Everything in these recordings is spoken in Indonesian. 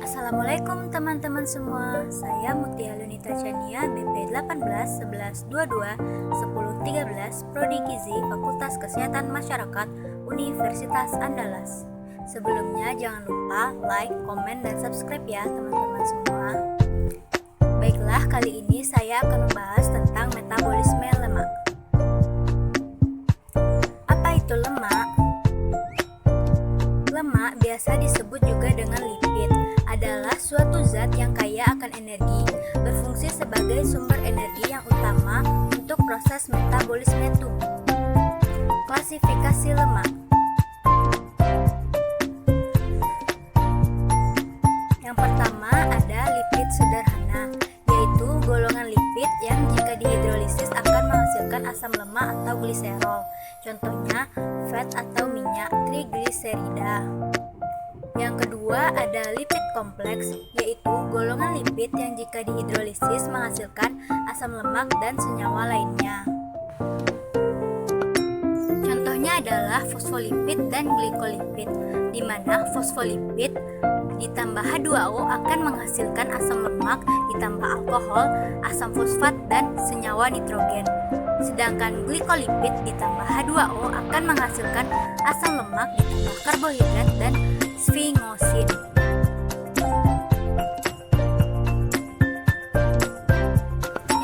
Assalamualaikum teman-teman semua. Saya Mutia Lunita Chania, BP 18 11 22 10 13, Prodi Gizi, Fakultas Kesehatan Masyarakat, Universitas Andalas. Sebelumnya jangan lupa like, komen, dan subscribe ya teman-teman semua. Baiklah, kali ini saya akan membahas tentang metabolisme lemak. Apa itu lemak? Lemak biasa disebut juga dengan lipid, adalah suatu zat yang kaya akan energi, berfungsi sebagai sumber energi yang utama untuk proses metabolisme tubuh. Klasifikasi lemak. Yang pertama ada lipid sederhana, yaitu golongan lipid yang jika dihidrolisis akan menghasilkan asam lemak atau gliserol. Contohnya fat atau minyak trigliserida. Yang kedua ada lipid kompleks, yaitu golongan lipid yang jika dihidrolisis menghasilkan asam lemak dan senyawa lainnya. Contohnya adalah fosfolipid dan glikolipid, di mana fosfolipid ditambah H2O akan menghasilkan asam lemak ditambah alkohol, asam fosfat, dan senyawa nitrogen. Sedangkan glikolipid ditambah H2O akan menghasilkan asam lemak ditambah karbohidrat dan sfingosida.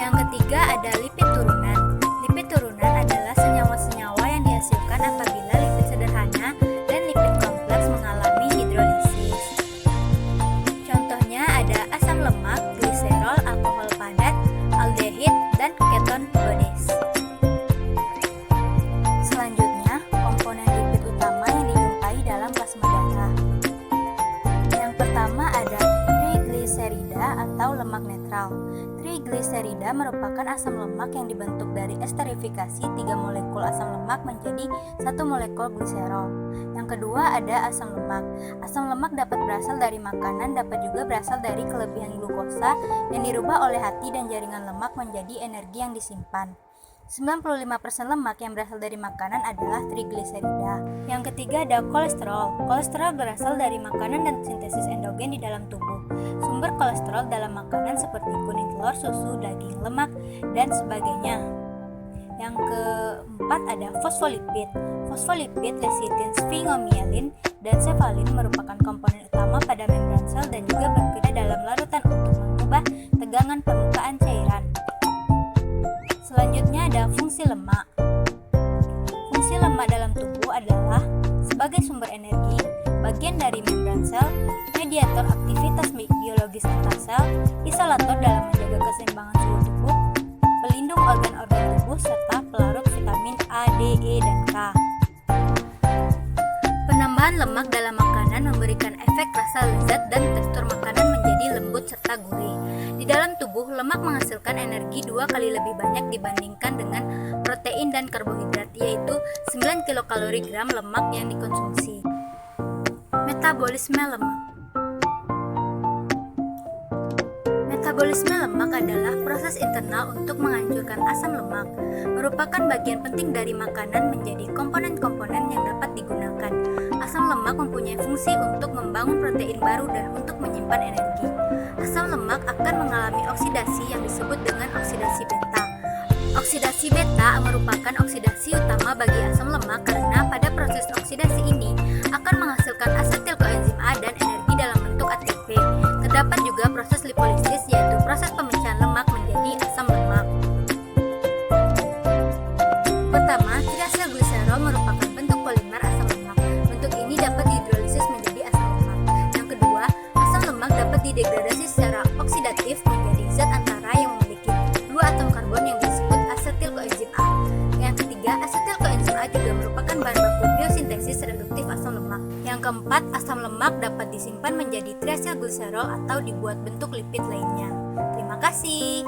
Yang ketiga ada lipid turunan. Lipid turunan adalah senyawa-senyawa yang dihasilkan apabila lipid sederhana dan lipid kompleks mengalami hidrolisis. Contohnya ada asam lemak, gliserol, alkohol padat, aldehid, dan keton bodies. Selanjutnya, komponen lipid utama yang dijumpai dalam plasma darah. Yang pertama ada trigliserida atau lemak netral. Trigliserida merupakan asam lemak yang dibentuk dari esterifikasi 3 molekul asam lemak menjadi 1 molekul gliserol. Yang kedua ada asam lemak. Asam lemak dapat berasal dari makanan, dapat juga berasal dari kelebihan glukosa yang dirubah oleh hati dan jaringan lemak menjadi energi yang disimpan. 95% lemak yang berasal dari makanan adalah trigliserida. Yang ketiga ada kolesterol. Kolesterol berasal dari makanan dan sintesis endogen di dalam tubuh. Sumber kolesterol dalam makanan seperti kuning telur, susu, daging, lemak, dan sebagainya. Yang keempat ada fosfolipid. Fosfolipid, lecitin, sphingomyelin, dan cephalin merupakan komponen utama pada membran sel dan juga bekerja dalam larutan untuk mengubah tegangan permukaan cairan. Selanjutnya ada fungsi lemak. Fungsi lemak dalam tubuh adalah sebagai sumber energi, bagian dari membran sel, mediator aktivitas biologis antar sel, isolator dalam menjaga keseimbangan suhu tubuh, pelindung organ-organ tubuh, serta pelarut vitamin A, D, E, dan K. Penambahan lemak dalam makanan memberikan efek rasa lezat dan tekstur makanan menjadi lembut serta gurih. Di dalam tubuh, lemak menghasilkan energi 2 kali lebih banyak dibandingkan dengan protein dan karbohidrat, yaitu 9 kilokalori gram lemak yang dikonsumsi. Metabolisme lemak. Metabolisme lemak adalah proses internal untuk menghancurkan asam lemak, merupakan bagian penting dari makanan menjadi komponen-komponen yang dapat digunakan. Asam lemak mempunyai fungsi untuk membangun protein baru dan untuk menyimpan energi. Asam lemak akan mengalami oksidasi yang disebut dengan oksidasi beta. Oksidasi beta merupakan oksidasi utama bagi asam lemak karena pada proses oksidasi ini akan menghasilkan asetil koenzim A dan energi dalam bentuk ATP. Terdapat juga proses lipolisis, yaitu proses pemecahan lemak menjadi asam lemak. Pertama, triacylglycerol merupakan bentuk polimer asam lemak. Bentuk ini dapat dihidrolisis menjadi asam lemak. Yang kedua, asam lemak dapat didegradasi secara oksidatif menjadi zat antara yang memiliki 2 atom karbon yang disebut asetil koenzim A. Yang ketiga, asetil koenzim A juga merupakan bahan baku biosintesis reduktif asam lemak. Yang keempat, asam lemak dapat disimpan menjadi triacylglycerol atau dibuat bentuk lipid lainnya. Terima kasih.